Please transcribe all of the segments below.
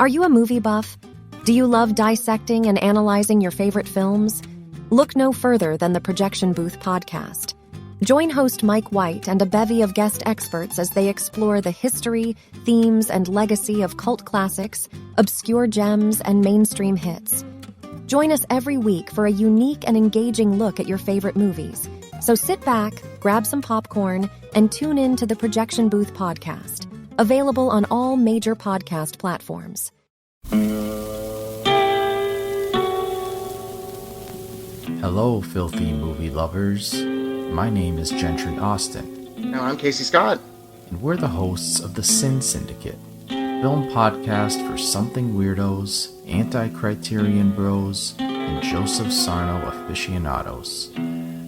Are you a movie buff? Do you love dissecting and analyzing your favorite films? Look no further than the Projection Booth podcast. Join host Mike White and a bevy of guest experts as they explore the history, themes, and legacy of cult classics, obscure gems, and mainstream hits. Join us every week for a unique and engaging look at your favorite movies. So sit back, grab some popcorn, and tune in to the Projection Booth podcast, available on all major podcast platforms. Hello, filthy movie lovers. My name is Gentry Austin. And I'm Casey Scott. And we're the hosts of the Sin Syndicate, film podcast for something weirdos, anti-criterion bros, and Joseph Sarno aficionados.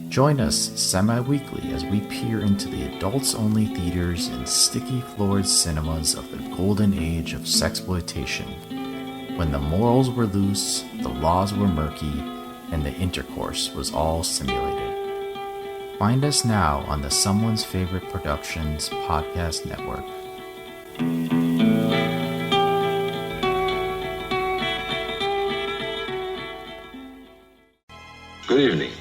Join us semi-weekly as we peer into the adults-only theaters and sticky-floored cinemas of the golden age of sexploitation, when the morals were loose, the laws were murky, and the intercourse was all simulated. Find us now on the Someone's Favorite Productions podcast network. Good evening,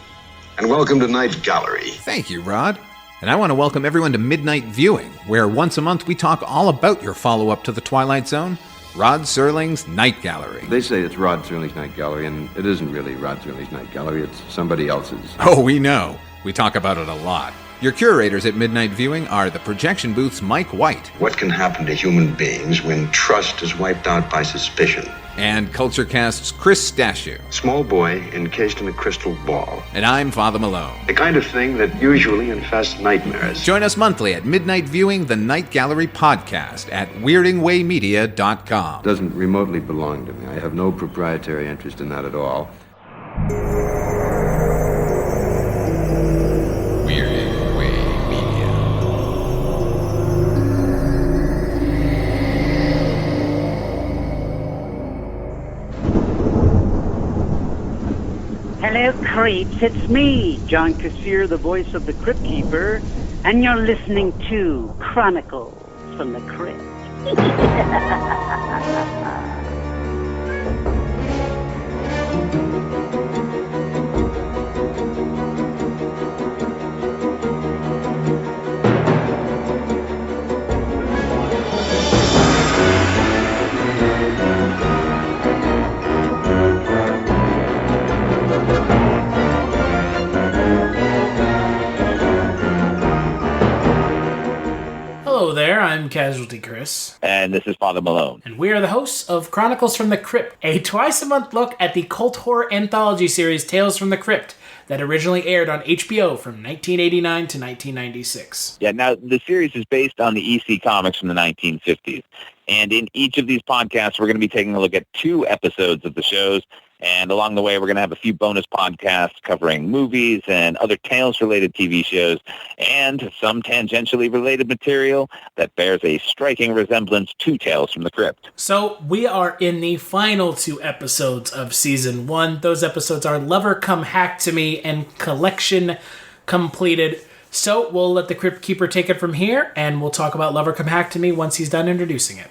and welcome to Night Gallery. Thank you, Rod. And I want to welcome everyone to Midnight Viewing, where once a month we talk all about your follow-up to The Twilight Zone, Rod Serling's Night Gallery. They say it's Rod Serling's Night Gallery, and it isn't really Rod Serling's Night Gallery, it's somebody else's. Oh, we know. We talk about it a lot. Your curators at Midnight Viewing are the Projection Booth's Mike White. What can happen to human beings when trust is wiped out by suspicion? And CultureCast's Chris Stashew. Small boy encased in a crystal ball. And I'm Father Malone. The kind of thing that usually infests nightmares. Join us monthly at Midnight Viewing, the Night Gallery podcast at weirdingwaymedia.com. Doesn't remotely belong to me. I have no proprietary interest in that at all. Weirding Way Media. Hello, creeps. It's me, John Kassir, the voice of the Crypt Keeper, and you're listening to Chronicles from the Crypt. Hello there, I'm Casualty Chris. And this is Father Malone. And we are the hosts of Chronicles from the Crypt, a twice-a-month look at the cult horror anthology series Tales from the Crypt that originally aired on HBO from 1989 to 1996. Yeah, now the series is based on the EC comics from the 1950s. And in each of these podcasts, we're going to be taking a look at 2 episodes of the shows. And along the way, we're going to have a few bonus podcasts covering movies and other Tales-related TV shows and some tangentially related material that bears a striking resemblance to Tales from the Crypt. So we are in the final 2 episodes of Season 1. Those episodes are Lover Come Hack to Me and Collection Completed. So we'll let the Crypt Keeper take it from here, and we'll talk about Lover Come Hack to Me once he's done introducing it.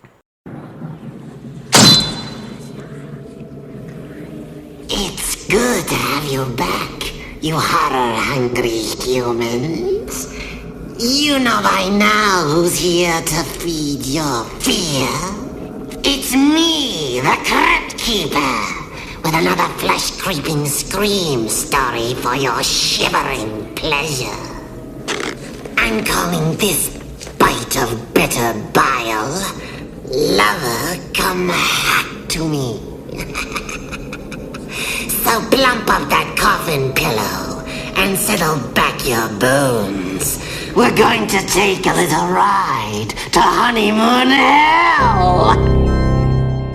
It's good to have you back, you horror-hungry humans. You know by now who's here to feed your fear. It's me, the Crypt Keeper, with another flesh-creeping scream story for your shivering pleasure. I'm calling this bite of bitter bile, Lover Come Hack to Me. So plump up that coffin pillow and settle back your bones. We're going to take a little ride to honeymoon hell!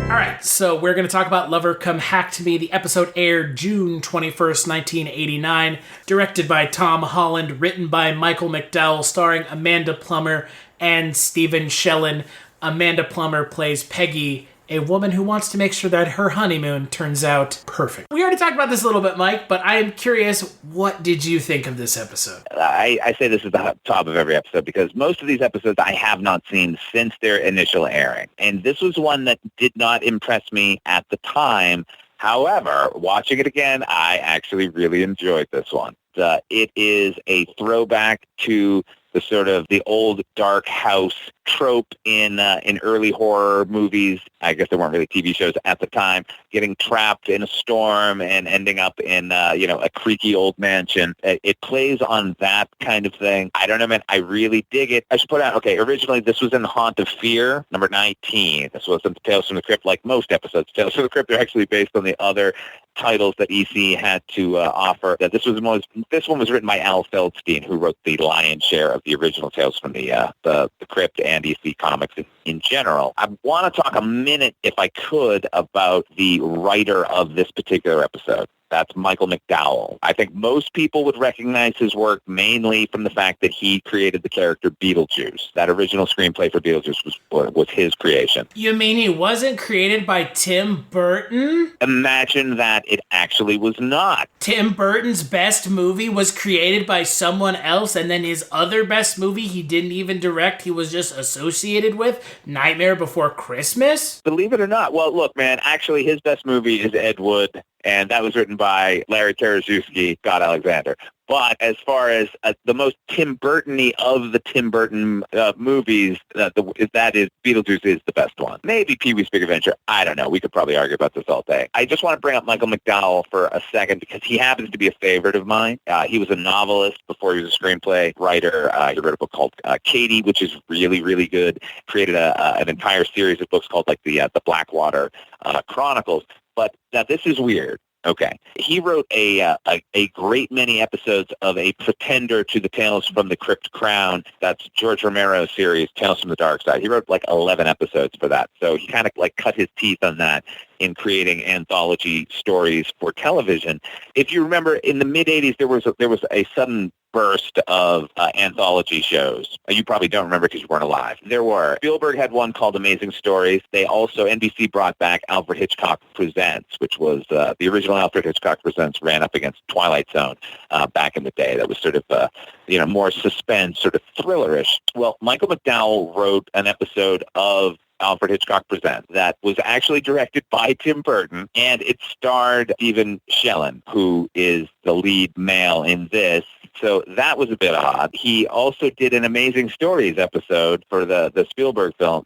Alright, so we're going to talk about Lover Come Hack to Me. The episode aired June 21st, 1989, directed by Tom Holland, written by Michael McDowell, starring Amanda Plummer and Stephen Shellen. Amanda Plummer plays Peggy, a woman who wants to make sure that her honeymoon turns out perfect. We already talked about this a little bit, Mike, but I am curious, what did you think of this episode? I say this is the top of every episode because most of these episodes I have not seen since their initial airing. And this was one that did not impress me at the time. However, watching it again, I actually really enjoyed this one. It is a throwback to the sort of the old dark house trope in early horror movies. I guess there weren't really TV shows at the time. Getting trapped in a storm and ending up in a creaky old mansion. It plays on that kind of thing. I don't know, man. I really dig it. I should put out. Okay, originally this was in Haunt of Fear, number 19. This wasn't Tales from the Crypt like most episodes. Tales from the Crypt are actually based on the other titles that EC had to offer. This one was written by Al Feldstein, who wrote the lion's share of the original Tales from the Crypt and EC comics in general. I want to talk a minute, if I could, about the writer of this particular episode. That's Michael McDowell. I think most people would recognize his work mainly from the fact that he created the character Beetlejuice. That original screenplay for Beetlejuice was his creation. You mean he wasn't created by Tim Burton? Imagine that it actually was not. Tim Burton's best movie was created by someone else, and then his other best movie he didn't even direct, he was just associated with, Nightmare Before Christmas? Believe it or not. Well, look, man, actually his best movie is Ed Wood, and that was written by Larry Karaszewski, Scott Alexander. But as far as the most Tim Burton-y of the Tim Burton movies, Beetlejuice is the best one. Maybe Pee-wee's Big Adventure. I don't know. We could probably argue about this all day. I just want to bring up Michael McDowell for a second because he happens to be a favorite of mine. He was a novelist before he was a screenplay writer. He wrote a book called Katie, which is really, really good. Created an entire series of books called like the Blackwater Chronicles. But now this is weird. Okay. He wrote a great many episodes of a pretender to the Tales from the Crypt Crown. That's George Romero's series, Tales from the Dark Side. He wrote like 11 episodes for that. So he kind of like cut his teeth on that in creating anthology stories for television. If you remember, in the mid-'80s, there was a sudden burst of anthology shows. You probably don't remember because you weren't alive. There were. Spielberg had one called Amazing Stories. NBC brought back Alfred Hitchcock Presents, which was the original Alfred Hitchcock Presents ran up against Twilight Zone back in the day. That was sort of more suspense, sort of thrillerish. Well, Michael McDowell wrote an episode of Alfred Hitchcock Presents that was actually directed by Tim Burton, and it starred Stephen Shellen, who is the lead male in this. So that was a bit odd. He also did an Amazing Stories episode for the Spielberg film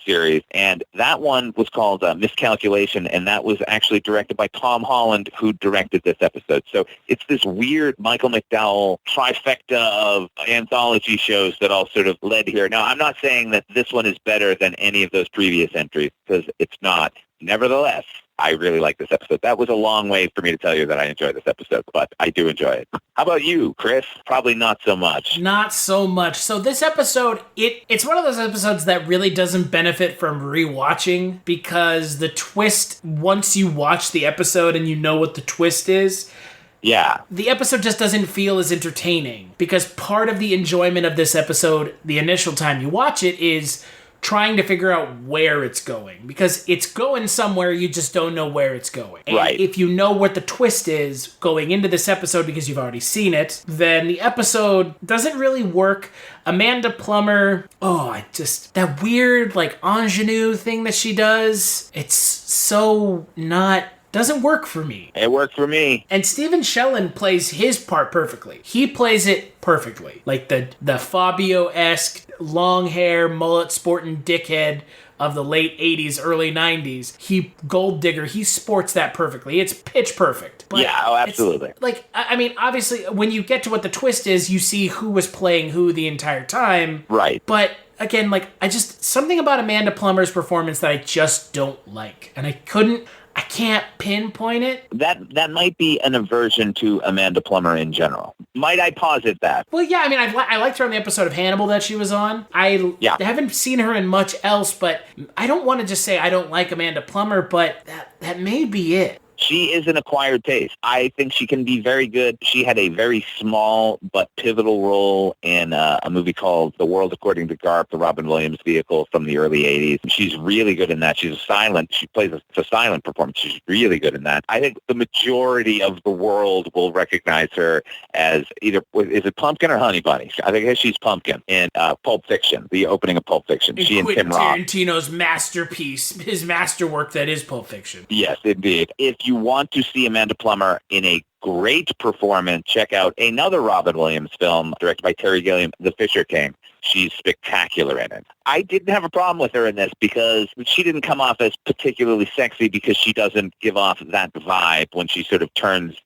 series, and that one was called Miscalculation, and that was actually directed by Tom Holland, who directed this episode. So it's this weird Michael McDowell trifecta of anthology shows that all sort of led here. Now, I'm not saying that this one is better than any of those previous entries, because it's not. Nevertheless, I really like this episode. That was a long way for me to tell you that I enjoy this episode, but I do enjoy it. How about you, Chris? Probably not so much. Not so much. So this episode, it's one of those episodes that really doesn't benefit from rewatching because the twist, once you watch the episode and you know what the twist is, yeah, the episode just doesn't feel as entertaining because part of the enjoyment of this episode, the initial time you watch it, is trying to figure out where it's going because it's going somewhere, you just don't know where it's going. And right. If you know what the twist is going into this episode because you've already seen it, then the episode doesn't really work. Amanda Plummer, that weird like ingenue thing that she does, it's so not... doesn't work for me. It worked for me. And Stephen Shellen plays his part perfectly. He plays it perfectly. Like the Fabio-esque, long hair, mullet sporting dickhead of the late 80s, early 90s. Gold digger, he sports that perfectly. It's pitch perfect. But yeah, absolutely. Like, I mean, obviously, when you get to what the twist is, you see who was playing who the entire time. Right. But again, like, something about Amanda Plummer's performance that I just don't like. And I can't pinpoint it. That might be an aversion to Amanda Plummer in general. Might I posit that? Well, yeah, I mean, I liked her on the episode of Hannibal that she was on. I haven't seen her in much else, but I don't want to just say I don't like Amanda Plummer, but that may be it. She is an acquired taste. I think she can be very good. She had a very small but pivotal role in a movie called The World According to Garp, the Robin Williams vehicle from the early 80s. She's really good in that. She plays a silent performance. She's really good in that. I think the majority of the world will recognize her as either, is it Pumpkin or Honey Bunny? I think she's Pumpkin in Pulp Fiction, the opening of Pulp Fiction. She and Tim Roth. Tarantino's masterpiece, his masterwork that is Pulp Fiction. Yes, indeed. If you want to see Amanda Plummer in a great performance, check out another Robin Williams film directed by Terry Gilliam, The Fisher King. She's spectacular in it. I didn't have a problem with her in this because she didn't come off as particularly sexy because she doesn't give off that vibe when she sort of turns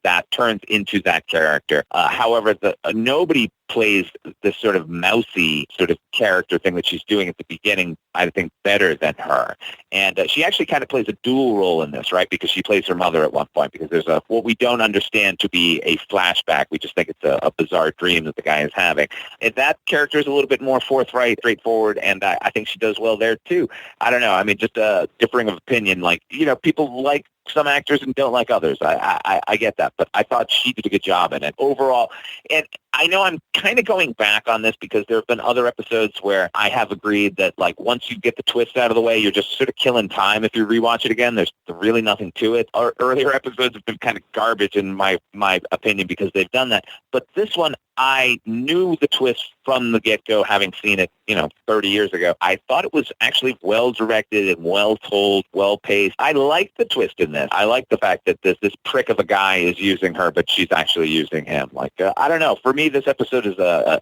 into that character. However, nobody plays this sort of mousy sort of character thing that she's doing at the beginning, I think, better than her. And she actually kind of plays a dual role in this, right? Because she plays her mother at one point, because there's what we don't understand to be a flashback. We just think it's a bizarre dream that the guy is having. And that character is a little bit more forthright, straightforward, and I think she does well there too. I don't know. I mean, just a differing of opinion. Like, people like some actors and don't like others. I get that, but I thought she did a good job in it overall. And I know I'm kind of going back on this because there have been other episodes where I have agreed that, like, once you get the twist out of the way, you're just sort of killing time. If you rewatch it again, there's really nothing to it. Our earlier episodes have been kind of garbage in my opinion because they've done that. But this one, I knew the twist from the get-go, having seen it, 30 years ago. I thought it was actually well-directed and well-told, well-paced. I liked the twist in this. I like the fact that this prick of a guy is using her, but she's actually using him. Like, I don't know. For me, this episode is a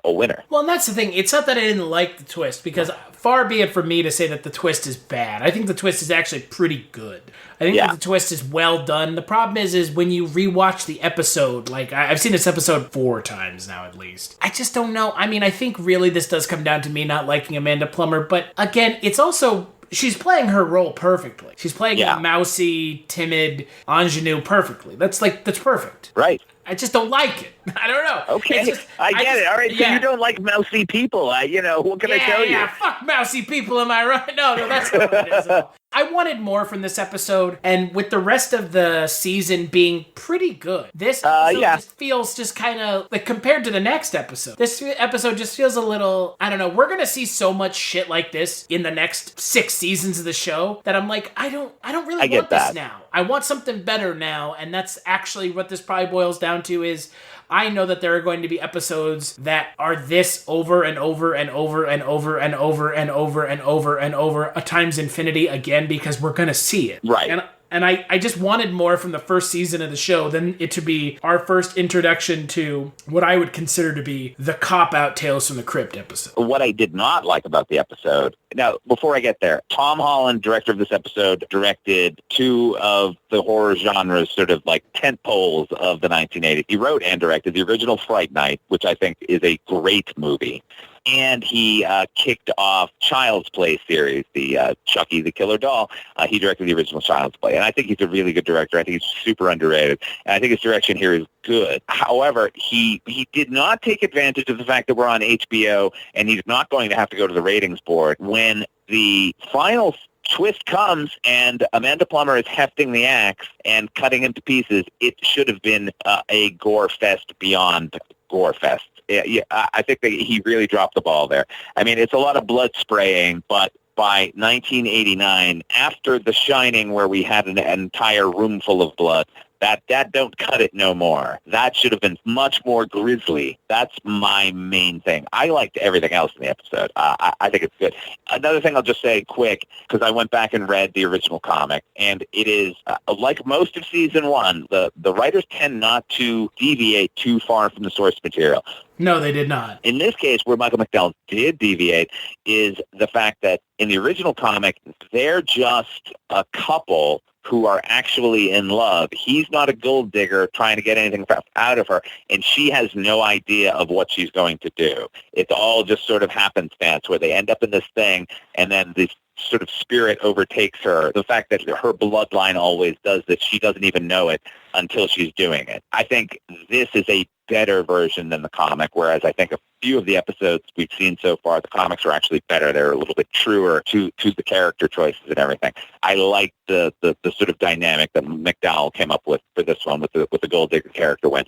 winner. Well, and that's the thing. It's not that I didn't like the twist, because far be it from me to say that the twist is bad. I think the twist is actually pretty good. I think that the twist is well done. The problem is when you rewatch the episode, like, I've seen this episode 4 times now at least. I just don't know. I mean, I think really this does come down to me not liking Amanda Plummer, but again, it's also, she's playing her role perfectly. She's playing a mousy, timid ingenue perfectly. That's perfect. Right. I just don't like it. I don't know. Okay, I get it. All right, so you don't like mousy people. What can I tell you? Yeah, fuck mousy people, am I right? No, that's not what it is at all. I wanted more from this episode, and with the rest of the season being pretty good, this episode just feels just kind of, like, compared to the next episode, this episode just feels a little, I don't know, we're going to see so much shit like this in the next 6 seasons of the show that I'm like, I don't really want this now. I want something better now, and that's actually what this probably boils down to is, I know that there are going to be episodes that are this over and over and over and over and over and over and over and over times infinity again, because we're going to see it. Right. And I just wanted more from the first season of the show than it to be our first introduction to what I would consider to be the cop-out Tales from the Crypt episode. What I did not like about the episode, now, before I get there, Tom Holland, director of this episode, directed 2 of the horror genre's sort of like tent poles of the 1980s. He wrote and directed the original Fright Night, which I think is a great movie. And he kicked off Child's Play series, the Chucky the Killer Doll. He directed the original Child's Play. And I think he's a really good director. I think he's super underrated. And I think his direction here is good. However, he did not take advantage of the fact that we're on HBO and he's not going to have to go to the ratings board when the final twist comes and Amanda Plummer is hefting the axe and cutting him to pieces. It should have been a gore fest beyond gore fest. Yeah, I think that he really dropped the ball there. I mean, it's a lot of blood spraying, but by 1989, after The Shining, where we had an entire room full of blood, that don't cut it no more. That should have been much more grisly. That's my main thing. I liked everything else in the episode. I think it's good. Another thing I'll just say quick, because I went back and read the original comic, and it is, like most of season 1, the writers tend not to deviate too far from the source material. No, they did not. In this case, where Michael McDowell did deviate is the fact that in the original comic, they're just a couple who are actually in love. He's not a gold digger trying to get anything out of her, and she has no idea of what she's going to do. It's all just sort of happenstance where they end up in this thing, and then this sort of spirit overtakes her. The fact that her bloodline always does this, she doesn't even know it until she's doing it. I think this is a better version than the comic, whereas I think a few of the episodes we've seen so far, the comics are actually better. They're a little bit truer to the character choices and everything. I like the sort of dynamic that McDowell came up with for this one with the Gold Digger character when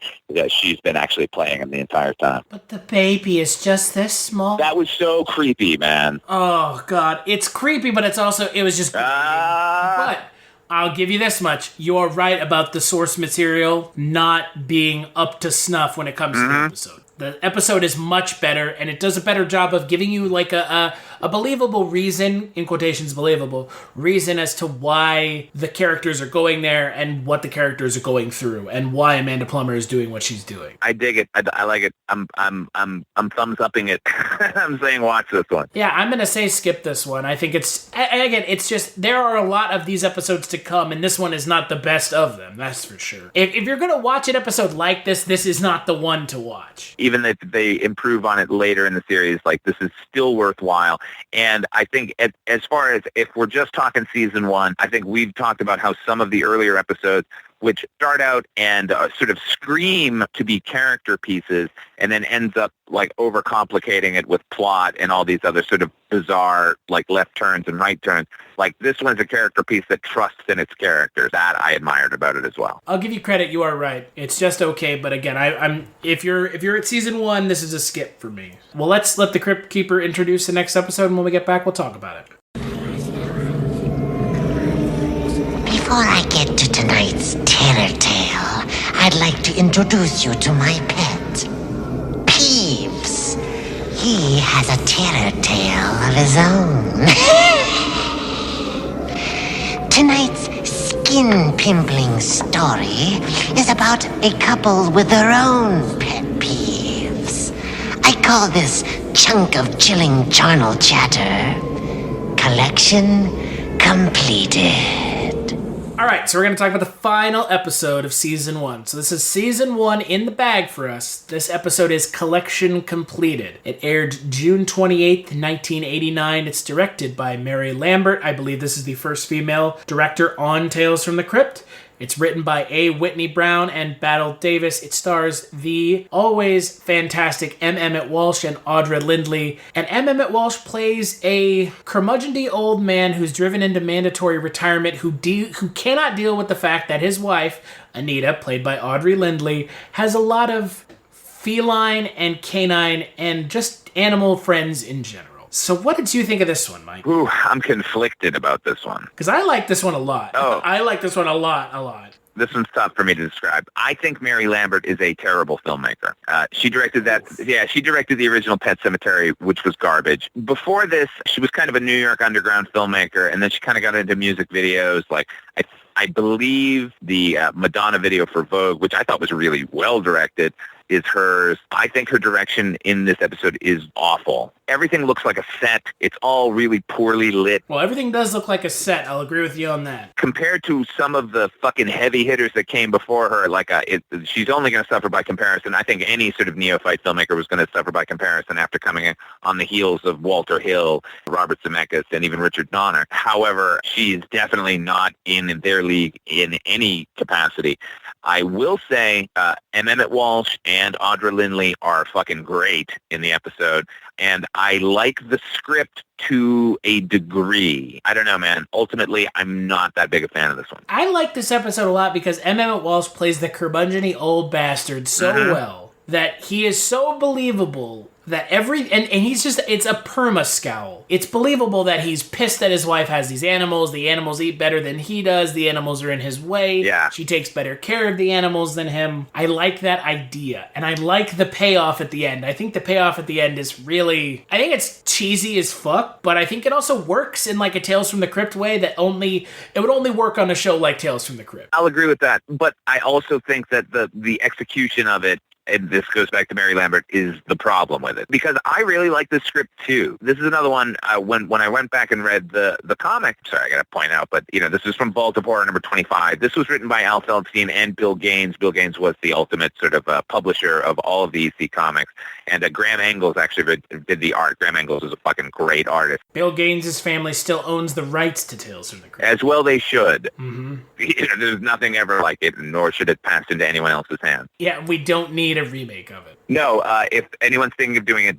she's been actually playing him the entire time. But the baby is just this small. That was so creepy, man. Oh, God. It's creepy, but it was just... But I'll give you this much. You're right about the source material not being up to snuff when it comes to the episode. The episode is much better, and it does a better job of giving you like a believable reason, in quotations believable, reason as to why the characters are going there and what the characters are going through and why Amanda Plummer is doing what she's doing. I dig it. I like it. I'm thumbs upping it. I'm saying watch this one. Yeah, I'm going to say skip this one. I think it's just, there are a lot of these episodes to come, and this one is not the best of them, that's for sure. If you're going to watch an episode like this is not the one to watch. Even if they improve on it later in the series, like this is still worthwhile. And I think as far as if we're just talking season one, I think we've talked about how some of the earlier episodes, which start out and sort of scream to be character pieces and then ends up like overcomplicating it with plot and all these other sort of bizarre like left turns and right turns. Like this one's a character piece that trusts in its characters. That I admired about it as well. I'll give you credit. You are right. It's just okay. But again, I'm if you're at season one, this is a skip for me. Well, let's let the Crypt Keeper introduce the next episode, and when we get back, we'll talk about it. Before I get to tonight's terror tale, I'd like to introduce you to my pet, Peeves. He has a terror tale of his own. Tonight's skin-pimpling story is about a couple with their own pet peeves. I call this chunk of chilling charnel chatter collection completed. All right, so we're going to talk about the final episode of Season 1. So this is Season 1 in the bag for us. This episode is Collection Completed. It aired June 28th, 1989. It's directed by Mary Lambert. I believe this is the first female director on Tales from the Crypt. It's written by A. Whitney Brown and Battle Davis. It stars the always fantastic M. Emmett Walsh and Audra Lindley. And M. Emmett Walsh plays a curmudgeonly old man who's driven into mandatory retirement who cannot deal with the fact that his wife, Anita, played by Audrey Lindley, has a lot of feline and canine and just animal friends in general. So what did you think of this one, Mike? Ooh, I'm conflicted about this one. Because I like this one a lot. Oh. I like this one a lot. This one's tough for me to describe. I think Mary Lambert is a terrible filmmaker. She directed the original Pet Sematary, which was garbage. Before this, she was kind of a New York underground filmmaker, and then she kind of got into music videos. Like, I believe the Madonna video for Vogue, which I thought was really well directed, is hers. I think her direction in this episode is awful. Everything looks like a set. It's all really poorly lit. Well, everything does look like a set. I'll agree with you on that. Compared to some of the fucking heavy hitters that came before her, she's only going to suffer by comparison. I think any sort of neophyte filmmaker was going to suffer by comparison after coming in on the heels of Walter Hill, Robert Zemeckis, and even Richard Donner. However, she's definitely not in their league in any capacity. I will say M. Emmett Walsh and Audra Lindley are fucking great in the episode, and I like the script to a degree. I don't know, man. Ultimately, I'm not that big a fan of this one. I like this episode a lot because M. Emmett Walsh plays the curmudgeonly old bastard so well that he is so believable that and he's just, it's a perma scowl. It's believable that he's pissed that his wife has these animals. The animals eat better than he does. The animals are in his way. Yeah. She takes better care of the animals than him. I like that idea. And I like the payoff at the end. I think the payoff at the end is really, I think it's cheesy as fuck, but I think it also works in like a Tales from the Crypt way it would only work on a show like Tales from the Crypt. I'll agree with that. But I also think that the execution of it, and this goes back to Mary Lambert, is the problem with it. Because I really like this script too. This is another one, when I went back and read the comic, sorry, I got to point out, but this is from Vault of Horror number 25. This was written by Al Feldstein and Bill Gaines. Bill Gaines was the ultimate sort of publisher of all of the EC comics. And Graham Engels actually did the art. Graham Engels is a fucking great artist. Bill Gaines' family still owns the rights to Tales from the Crypt. As well they should. Mm-hmm. There's nothing ever like it, nor should it pass into anyone else's hands. Yeah, we don't need need a remake of it. No, if anyone's thinking of doing it,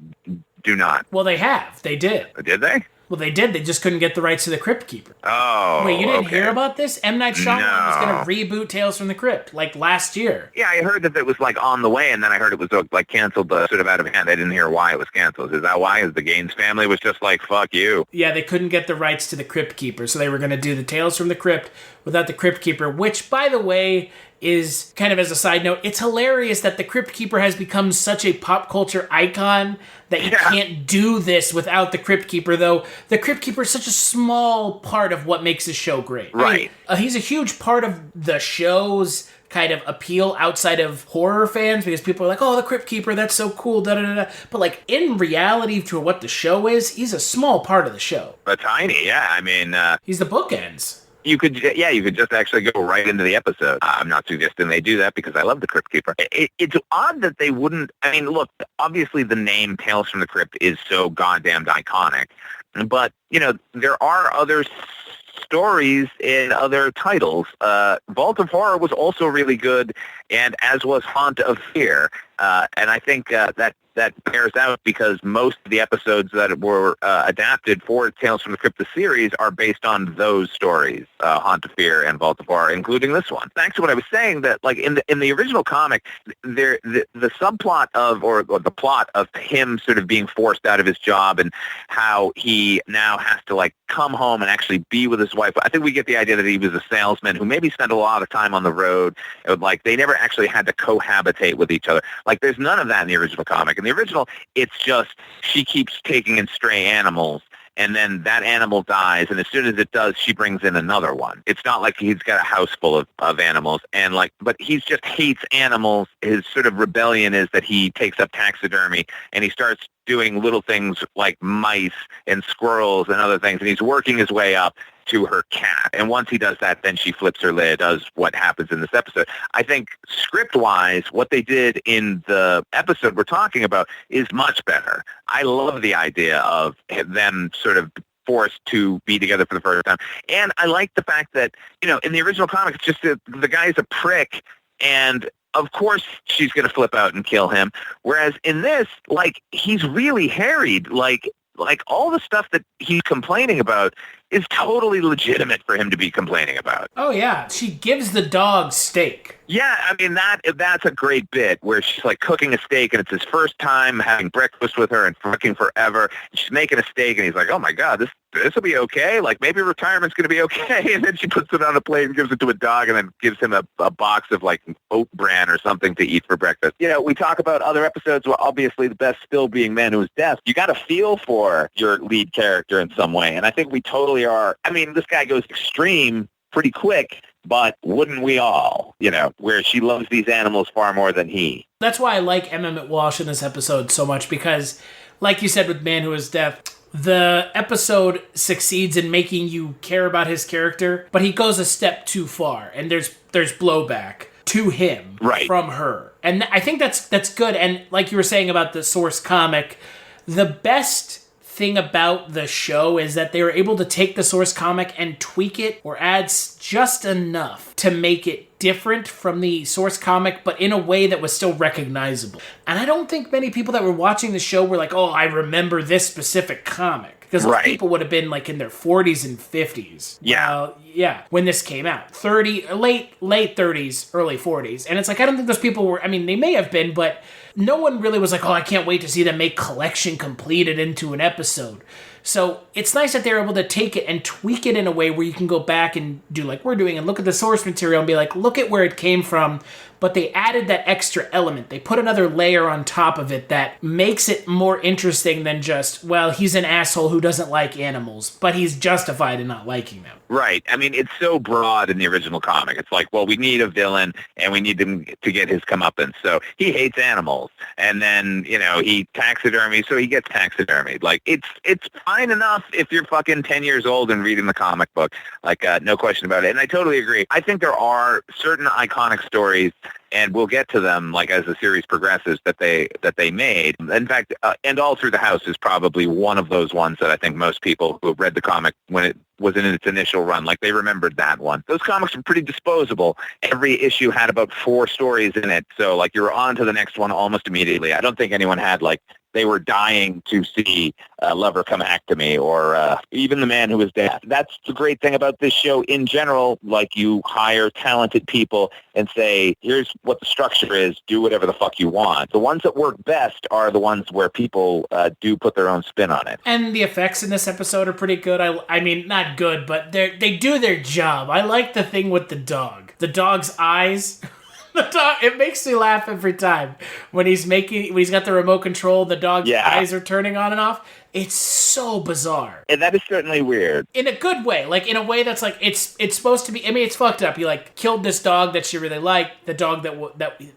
do not. Well, they have. They did. Did they? Well, they did. They just couldn't get the rights to the Crypt Keeper. Oh, wait, you didn't okay. hear about this? M. Night Shyamalan was going to reboot Tales from the Crypt, like last year. Yeah, I heard that it was like on the way, and then I heard it was like canceled sort of out of hand. I didn't hear why it was canceled. Is that why? Is the Gaines family was just like, fuck you? Yeah, they couldn't get the rights to the Crypt Keeper, so they were going to do the Tales from the Crypt without the Crypt Keeper, which, by the way, is kind of as a side note, it's hilarious that the Crypt Keeper has become such a pop culture icon that you can't do this without the Crypt Keeper, though the Crypt Keeper is such a small part of what makes the show great. Right. I mean, he's a huge part of the show's kind of appeal outside of horror fans, because people are like, oh, the Crypt Keeper, that's so cool, da-da-da-da. But, like, in reality to what the show is, he's a small part of the show. A tiny, yeah. I mean... he's the bookends. You could just actually go right into the episode. I'm not suggesting they do that because I love the Crypt Keeper. It's odd that they wouldn't. I mean, look, obviously the name Tales from the Crypt is so goddamn iconic, but there are other stories in other titles. Vault of Horror was also really good, and as was Haunt of Fear. And I think that bears out because most of the episodes that were adapted for Tales from the Crypt the series are based on those stories, Haunt of Fear and Vault of Horror, including this one. Back to what I was saying, that like in the original comic, the subplot of or the plot of him sort of being forced out of his job and how he now has to like come home and actually be with his wife. I think we get the idea that he was a salesman who maybe spent a lot of time on the road. Like they never actually had to cohabitate with each other. Like there's none of that in the original comic. In the original, it's just she keeps taking in stray animals, and then that animal dies, and as soon as it does, she brings in another one. It's not like he's got a house full of animals, and but he just hates animals. His sort of rebellion is that he takes up taxidermy, and he starts doing little things like mice and squirrels and other things, and he's working his way up to her cat. And once he does that, then she flips her lid, does what happens in this episode. I think script-wise, what they did in the episode we're talking about is much better. I love the idea of them sort of forced to be together for the first time. And I like the fact that, in the original comic, it's just the guy's a prick, and of course she's going to flip out and kill him. Whereas in this, like, he's really harried. Like all the stuff that he's complaining about is totally legitimate for him to be complaining about. Oh, yeah. She gives the dog steak. Yeah, I mean, that's a great bit where she's like cooking a steak, and it's his first time having breakfast with her and fucking forever. She's making a steak, and he's like, oh my God, this will be okay. Like, maybe retirement's going to be okay. And then she puts it on a plate and gives it to a dog, and then gives him a box of like oat bran or something to eat for breakfast. We talk about other episodes, well, obviously the best still being Man Who Is Deaf. You got to feel for your lead character in some way, and I think we totally are. I mean, this guy goes extreme pretty quick, but wouldn't we all, where she loves these animals far more than he. That's why I like M. Emmett Walsh in this episode so much, because, like you said with Man Who Is Deaf, the episode succeeds in making you care about his character, but he goes a step too far, and there's blowback to him from her. And I think that's good. And like you were saying about the source comic, the best thing about the show is that they were able to take the source comic and tweak it or add just enough to make it different from the source comic, but in a way that was still recognizable. And I don't think many people that were watching the show were like, oh, I remember this specific comic. Because those people would have been like in their 40s and 50s. Yeah. When this came out. Late 30s, early 40s. And it's like, I don't think those people were, I mean, they may have been, but no one really was like, oh, I can't wait to see them make Collection Completed into an episode. So it's nice that they're able to take it and tweak it in a way where you can go back and do like we're doing and look at the source material and be like, look at where it came from. But they added that extra element. They put another layer on top of it that makes it more interesting than just, well, he's an asshole who doesn't like animals, but he's justified in not liking them. Right. I mean, it's so broad in the original comic. It's like, well, we need a villain and we need him to get his comeuppance. So he hates animals. And then, he taxidermy, so he gets taxidermied. Like, it's fine enough if you're fucking 10 years old and reading the comic book. Like, no question about it. And I totally agree. I think there are certain iconic stories and we'll get to them like as the series progresses that they made. In fact, and All Through the House is probably one of those ones that I think most people who have read the comic when it was in its initial run, like they remembered that one. Those comics were pretty disposable. Every issue had about 4 stories in it, so like you were on to the next one almost immediately. I don't think anyone had like they were dying to see Lover Come Back to Me or even The Man Who Was Dead. That's the great thing about this show in general. Like you hire talented people and say, here's what the structure is, do whatever the fuck you want. The ones that work best are the ones where people do put their own spin on it. And the effects in this episode are pretty good. I mean, not good, but they do their job. I like the thing with the dog. The dog's eyes... The dog, it makes me laugh every time when he's got the remote control, the dog's eyes are turning on and off. It's so bizarre. And that is certainly weird. In a good way. Like, in a way that's like, it's supposed to be, I mean, it's fucked up. He, like, killed this dog that she really liked. The dog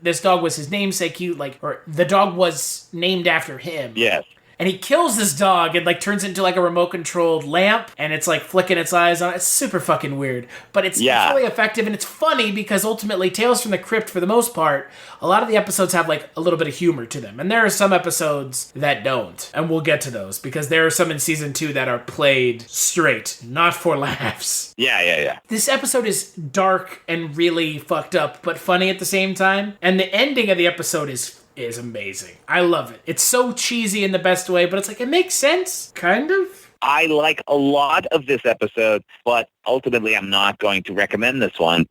this dog was his namesake. Or the dog was named after him. Yes. And he kills this dog and, like, turns it into, like, a remote-controlled lamp, and it's, like, flicking its eyes on it. It's super fucking weird. But it's really effective, and it's funny because, ultimately, Tales from the Crypt, for the most part, a lot of the episodes have, like, a little bit of humor to them. And there are some episodes that don't. And we'll get to those, because there are some in Season 2 that are played straight, not for laughs. Yeah. This episode is dark and really fucked up, but funny at the same time. And the ending of the episode is amazing. I love it. It's so cheesy in the best way, but it's like, it makes sense, kind of. I like a lot of this episode, but ultimately I'm not going to recommend this one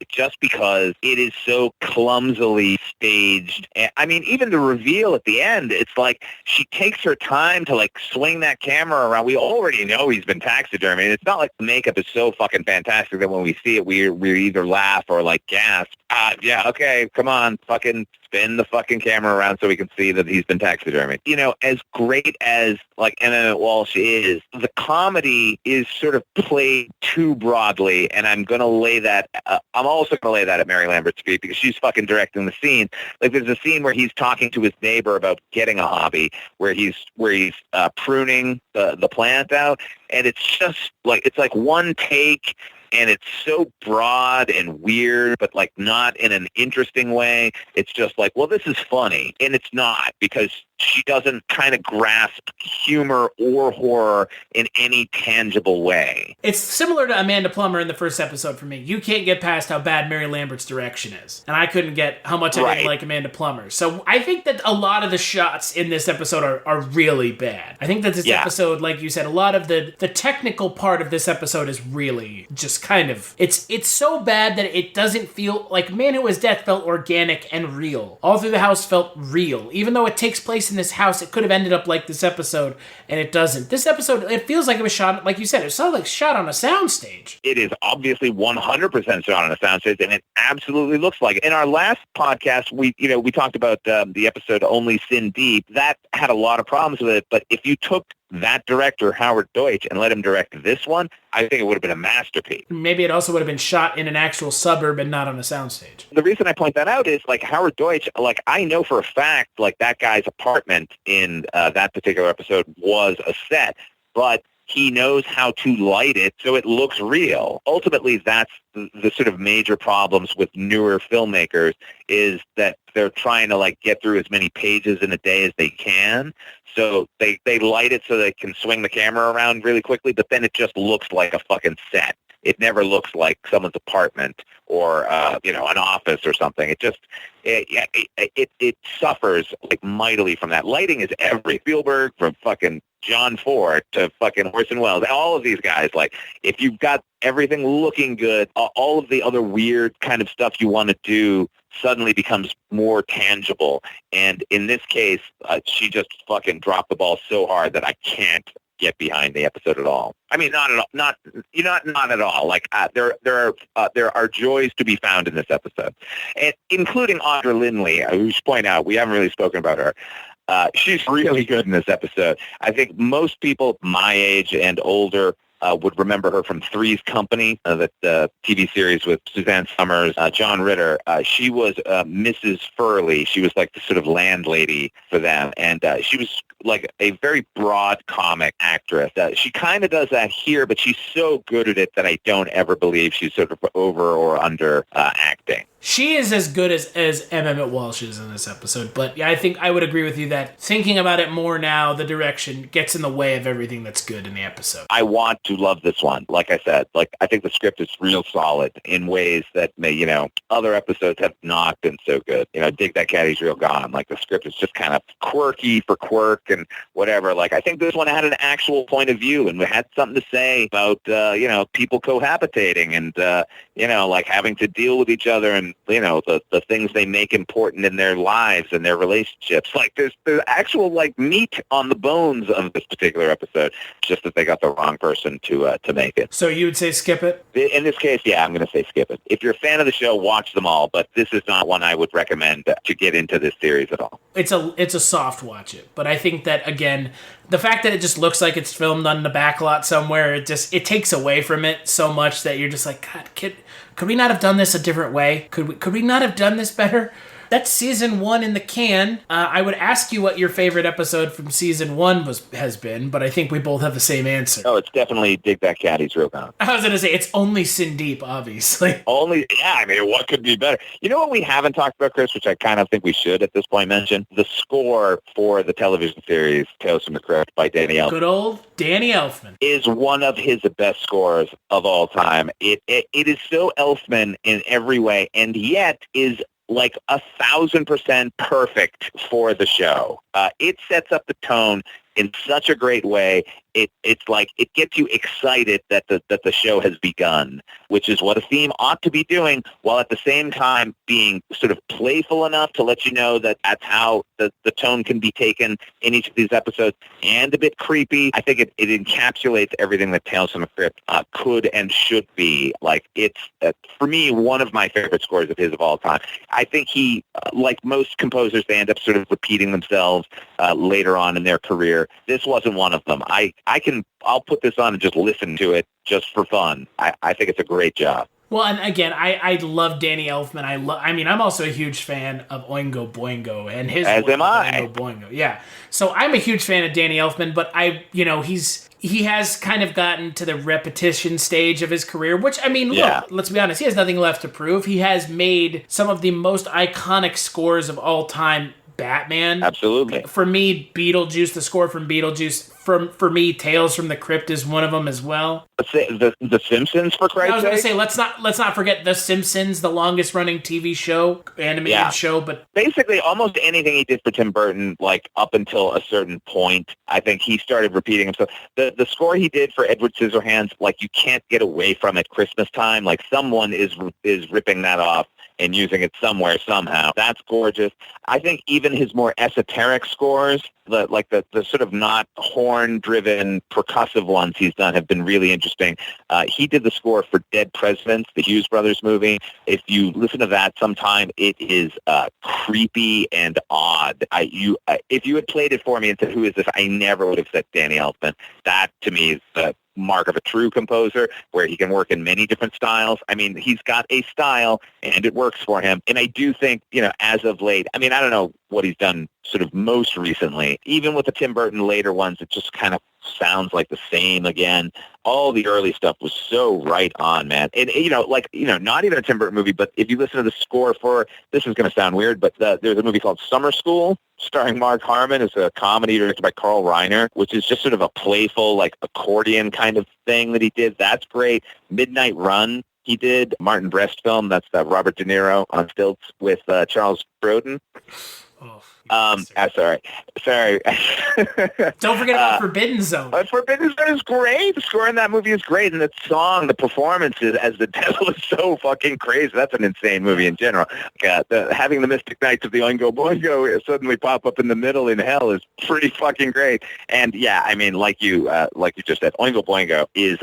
just because it is so clumsily staged. I mean, even the reveal at the end, it's like she takes her time to like swing that camera around. We already know he's been taxidermied. It's not like the makeup is so fucking fantastic that when we see it, we either laugh or like gasp. Yeah, okay, come on, fucking spin the fucking camera around so we can see that he's been taxidermied. You know, as great as like Emma Walsh is, the comedy is sort of played too broadly, and I'm going to lay that, I'm also going to lay that at Mary Lambert's feet because she's fucking directing the scene. Like there's a scene where he's talking to his neighbor about getting a hobby, where he's pruning the plant out, and it's just like, it's like one take, and it's so broad and weird, but like not in an interesting way. It's just like, well, this is funny. And it's not, because she doesn't kind of grasp humor or horror in any tangible way. It's similar to Amanda Plummer in the first episode for me. You can't get past how bad Mary Lambert's direction is. And I couldn't get how much I didn't like Amanda Plummer. So I think that a lot of the shots in this episode are really bad. I think that this episode, like you said, a lot of the technical part of this episode is really just kind of, it's so bad that it doesn't feel like Man Who Was Dead felt organic and real. All Through the House felt real. Even though it takes place in this house, it could have ended up like this episode, and it doesn't. This episode, it feels like it was shot, like you said, it sounds like shot on a soundstage. It is obviously 100% shot on a soundstage, and it absolutely looks like it. In our last podcast, we talked about the episode Only Sin Deep. That had a lot of problems with it, but if you took that director, Howard Deutsch, and let him direct this one, I think it would have been a masterpiece. Maybe it also would have been shot in an actual suburb and not on a soundstage. The reason I point that out is, like, Howard Deutsch, like, I know for a fact, like, that guy's apartment in that particular episode was a set, but he knows how to light it so it looks real. Ultimately, that's the sort of major problems with newer filmmakers, is that they're trying to like get through as many pages in a day as they can. So they light it so they can swing the camera around really quickly, but then it just looks like a fucking set. It never looks like someone's apartment or an office or something. It just it suffers like mightily from that. Lighting is every Spielberg, from fucking John Ford to fucking Orson Welles. All of these guys, like, if you've got everything looking good, all of the other weird kind of stuff you want to do suddenly becomes more tangible. And in this case, she just fucking dropped the ball so hard that I can't get behind the episode at all. I mean, not at all. Not at all. Like there are joys to be found in this episode, and including Audra Lindley, who should point out we haven't really spoken about her. She's really good in this episode. I think most people my age and older would remember her from Three's Company, the TV series with Suzanne Summers, John Ritter. She was Mrs. Furley. She was like the sort of landlady for them, and she was like a very broad comic actress. She kind of does that here, but she's so good at it that I don't ever believe she's sort of over or under acting. She is as good as M. Emmett Walsh is in this episode, but yeah, I think I would agree with you that thinking about it more now, the direction gets in the way of everything that's good in the episode. I want to love this one. Like I said, I think the script is real solid in ways that other episodes have not been so good. Dig That Cat, He's Real Gone. Like the script is just kind of quirky for quirk and whatever. Like I think this one had an actual point of view and had something to say about people cohabitating and like having to deal with each other and the things they make important in their lives and their relationships. Like there's actual meat on the bones of this particular episode. Just that they got the wrong person to make it. So you would say skip it? In this case, yeah, I'm going to say skip it. If you're a fan of the show, watch them all, but this is not one I would recommend to get into this series at all. It's a soft watch it, but I think that again, the fact that it just looks like it's filmed on the back lot somewhere, it takes away from it so much that you're just like, God, could we not have done this a different way? Could we not have done this better? That's season 1 in the can. I would ask you what your favorite episode from season 1 has been, but I think we both have the same answer. Oh, it's definitely Dig That Cat, He's Real Gone. I was going to say, it's only Sin Deep, obviously. What could be better? You know what we haven't talked about, Chris, which I kind of think we should at this point mention? The score for the television series Tales from the Crypt by Danny Elfman. Good old Danny Elfman. Is one of his best scores of all time. It is so Elfman in every way, and yet is 1,000% perfect for the show. It sets up the tone in such a great way. It's like it gets you excited that the show has begun, which is what a theme ought to be doing, while at the same time being sort of playful enough to let you know that that's how the tone can be taken in each of these episodes, and a bit creepy. I think it encapsulates everything that Tales from the Crypt could and should be. It's for me one of my favorite scores of his of all time. I think he, like most composers, they end up sort of repeating themselves later on in their career. This wasn't one of them. I'll put this on and just listen to it just for fun. I think it's a great job. Well, and again, I love Danny Elfman. I'm also a huge fan of Oingo Boingo and his As am I. Oingo Boingo. Yeah. So I'm a huge fan of Danny Elfman, but he has kind of gotten to the repetition stage of his career, which, look, let's be honest, he has nothing left to prove. He has made some of the most iconic scores of all time. Batman. Absolutely. For me, Beetlejuice, the score from Beetlejuice. For me, Tales from the Crypt is one of them as well. The Simpsons, for Christ's sake. I was going to say, let's not forget The Simpsons, the longest running TV show, animated show. But basically, almost anything he did for Tim Burton, up until a certain point, I think he started repeating himself. The score he did for Edward Scissorhands, you can't get away from at Christmas time. Someone is ripping that off and using it somewhere, somehow. That's gorgeous. I think even his more esoteric scores, the sort of not horn-driven, percussive ones he's done have been really interesting. He did the score for Dead Presidents, the Hughes Brothers movie. If you listen to that sometime, it is creepy and odd. If you had played it for me and said, who is this, I never would have said Danny Elfman. That, to me, is the mark of a true composer, where he can work in many different styles. He's got a style and it works for him. And I do think, as of late, I don't know what he's done sort of most recently. Even with the Tim Burton later ones, it just kind of sounds like the same again. All the early stuff was so right on, man. And, not even a Tim Burton movie, but if you listen to the score for, this is going to sound weird, but there's a movie called Summer School, starring Mark Harmon. It's a comedy directed by Carl Reiner, which is just sort of a playful, accordion kind of thing that he did. That's great. Midnight Run, he did. Martin Brest film, that's that Robert De Niro on stilts with Charles Grodin. Sorry. Don't forget about Forbidden Zone. Forbidden Zone is great. The score in that movie is great, and the song, the performances as the devil is so fucking crazy. That's an insane movie in general. Having the Mystic Knights of the Oingo Boingo suddenly pop up in the middle in hell is pretty fucking great. And like you just said, Oingo Boingo is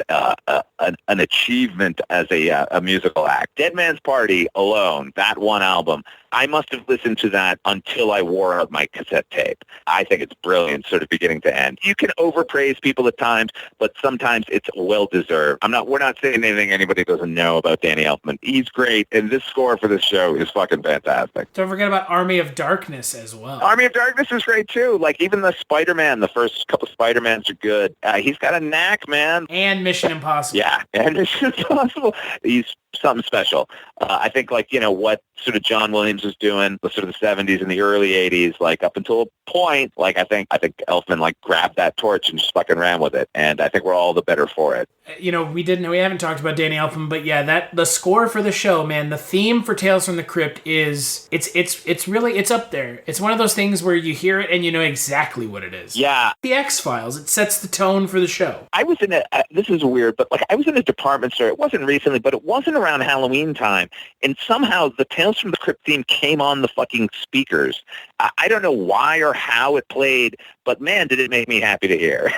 an achievement as a musical act. Dead Man's Party alone, that one album, I must have listened to that until I wore out my cassette tape. I think it's brilliant, sort of beginning to end. You can overpraise people at times, but sometimes it's well-deserved. We're not saying anything anybody doesn't know about Danny Elfman. He's great, and this score for this show is fucking fantastic. Don't forget about Army of Darkness as well. Army of Darkness is great, too. Even the Spider-Man, the first couple Spider-Mans are good. He's got a knack, man. And Mission Impossible. Yeah, and Mission Impossible. He's something special. I think, what sort of John Williams was doing, the sort of the 70s and the early 80s, like up until a point, like I think Elfman like grabbed that torch and just fucking ran with it, and I think we're all the better for it. You know, we haven't talked about Danny Elfman, but yeah, the score for the show, man, the theme for Tales from the Crypt is it's really up there. It's one of those things where you hear it and you know exactly what it is. Yeah. The X-Files, it sets the tone for the show. I was in this is weird, but like I was in a department store. It wasn't recently, but it wasn't around Halloween time, and somehow the Tales from the Crypt theme came on the fucking speakers. I don't know why or how it played, but man, did it make me happy to hear.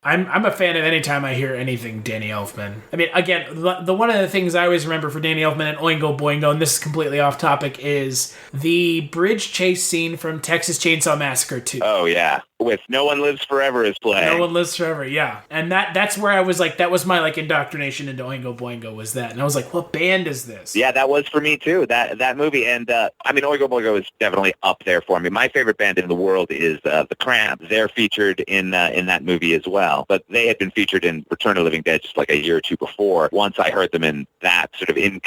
I'm a fan of any time I hear anything Danny Elfman. I mean, again, the one of the things I always remember for Danny Elfman and Oingo Boingo, and this is completely off topic, is the bridge chase scene from Texas Chainsaw Massacre 2. Oh, yeah. With No One Lives Forever is playing. No One Lives Forever, yeah. And that's where I was like, that was my like indoctrination into Oingo Boingo, was that. And I was like, what band is this? Yeah, that was for me too, that movie. And I mean, Oingo Boingo is definitely up there for me. My favorite band in the world is the Cramp. They're featured in that movie as well. But they had been featured in Return of the Living Dead just like a year or two before. Once I heard them in that sort of in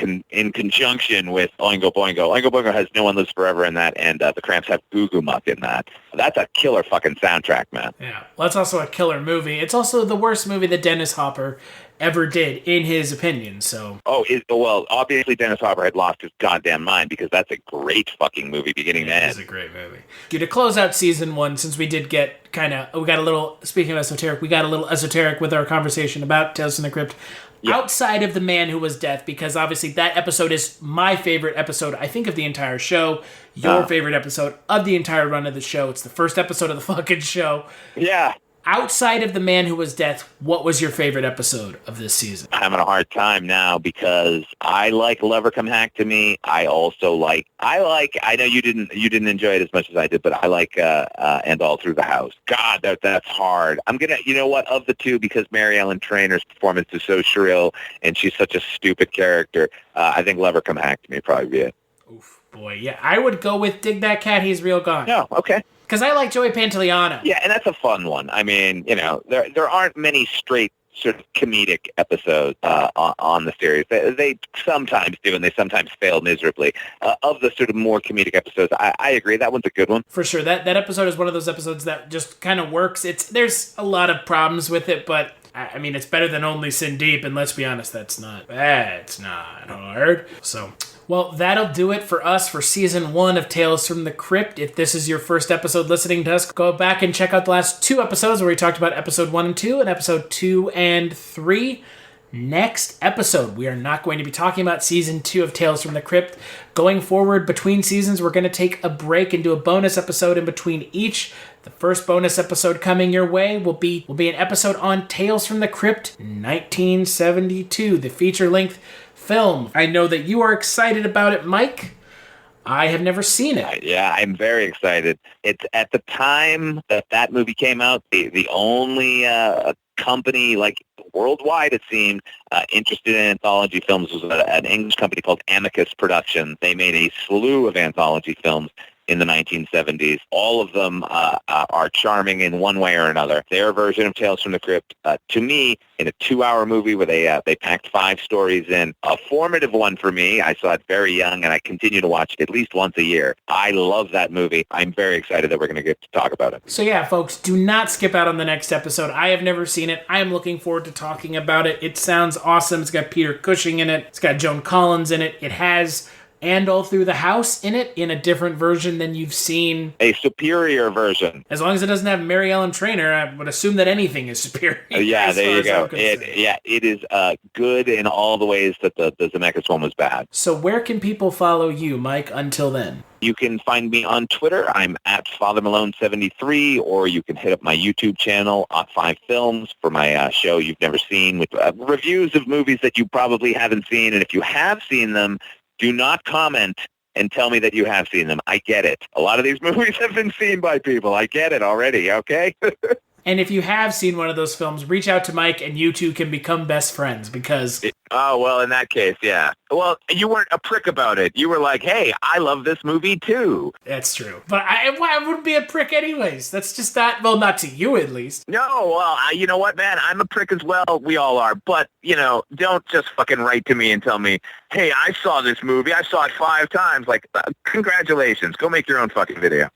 conjunction with Oingo Boingo. Oingo Boingo has No One Lives Forever in that, and the Cramps have Goo Goo Muck in that. That's a killer fucking soundtrack, man. Yeah. Well, that's also a killer movie. It's also the worst movie that Dennis Hopper ever did, in his opinion, so... Well, obviously Dennis Hopper had lost his goddamn mind, because that's a great fucking movie beginning to end. It is a great movie. To close out season 1, since we did get speaking of esoteric, we got a little esoteric with our conversation about Tales from the Crypt. Yep. Outside of The Man Who Was Death, because obviously that episode is my favorite episode, I think, of the entire show. Your favorite episode of the entire run of the show. It's the first episode of the fucking show. Yeah. Outside of The Man Who Was Death, what was your favorite episode of this season? I'm having a hard time now because I like Lover Come Hack to Me. I also like, I know you didn't enjoy it as much as I did, but I like And All Through the House. God, that's hard. I'm going to, you know what, of the two, because Mary Ellen Trainor's performance is so shrill and she's such a stupid character, I think Lover Come Hack to Me would probably be it. Oof, boy, yeah. I would go with Dig That Cat, He's Real Gone. No, okay. Because I like Joey Pantoliano. Yeah, and that's a fun one. I mean, you know, there aren't many straight sort of comedic episodes on the series. They sometimes do, and they sometimes fail miserably. Of the sort of more comedic episodes, I agree. That one's a good one. For sure. That episode is one of those episodes that just kind of works. There's a lot of problems with it, but I mean, it's better than Only Sin Deep, and let's be honest, that's not hard. So... Well, that'll do it for us for Season 1 of Tales from the Crypt. If this is your first episode listening to us, go back and check out the last 2 episodes where we talked about Episode 1 and 2 and Episode 2 and 3. Next episode, we are not going to be talking about Season 2 of Tales from the Crypt. Going forward, between seasons, we're going to take a break and do a bonus episode in between each. The first bonus episode coming your way will be an episode on Tales from the Crypt 1972, the feature-length film. I know that you are excited about it, Mike. I have never seen it. Yeah, I'm very excited. It's at the time that movie came out, the only company, like worldwide it seemed, interested in anthology films was an English company called Amicus Productions. They made a slew of anthology films in the 1970s. All of them are charming in one way or another. Their version of Tales from the Crypt, to me, in a 2-hour movie where they packed 5 stories in, a formative one for me. I saw it very young, and I continue to watch it at least once a year. I love that movie. I'm very excited that we're going to get to talk about it. So yeah, folks, do not skip out on the next episode. I have never seen it. I am looking forward to talking about it. It sounds awesome. It's got Peter Cushing in it. It's got Joan Collins in it. It has And All Through the House in it, in a different version than you've seen. A superior version. As long as it doesn't have Mary Ellen Trainor, I would assume that anything is superior. Yeah, there you go. It is good in all the ways that the Zemeckis one was bad. So where can people follow you, Mike, until then? You can find me on Twitter. I'm at Father Malone 73, or you can hit up my YouTube channel, Ot5 Films, for my show you've never seen, with reviews of movies that you probably haven't seen. And if you have seen them, do not comment and tell me that you have seen them. I get it. A lot of these movies have been seen by people. I get it already, okay? And if you have seen one of those films, reach out to Mike and you two can become best friends, because Oh, well, in that case, yeah. Well, you weren't a prick about it. You were like, hey, I love this movie too. That's true. But I wouldn't be a prick anyways. That's just not, well, not to you at least. No, well, you know what, man? I'm a prick as well. We all are. But, don't just fucking write to me and tell me, hey, I saw this movie. I saw it 5 times. Like, congratulations. Go make your own fucking video.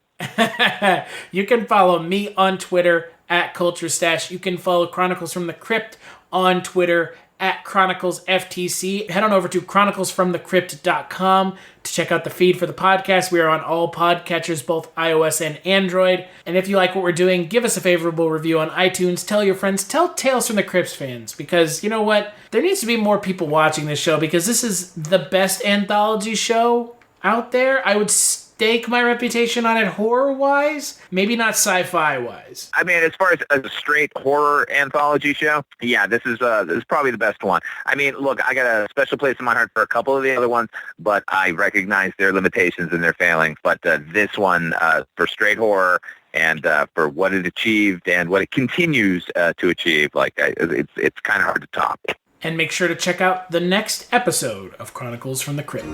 You can follow me on Twitter at Culture Stash. You can follow Chronicles from the Crypt on Twitter at Chronicles FTC. Head on over to chroniclesfromthecrypt.com to check out the feed for the podcast. We are on all podcatchers, both iOS and Android. And if you like what we're doing, give us a favorable review on iTunes. Tell your friends. Tell Tales from the Crypt fans. Because you know what? There needs to be more people watching this show because this is the best anthology show out there. I would stake my reputation on it horror-wise, maybe not sci-fi-wise. I mean, as far as a straight horror anthology show, yeah, this is probably the best one. I mean, look, I got a special place in my heart for a couple of the other ones, but I recognize their limitations and their failings. But this one, for straight horror and for what it achieved and what it continues to achieve, it's kind of hard to top. And make sure to check out the next episode of Chronicles from the Crypt.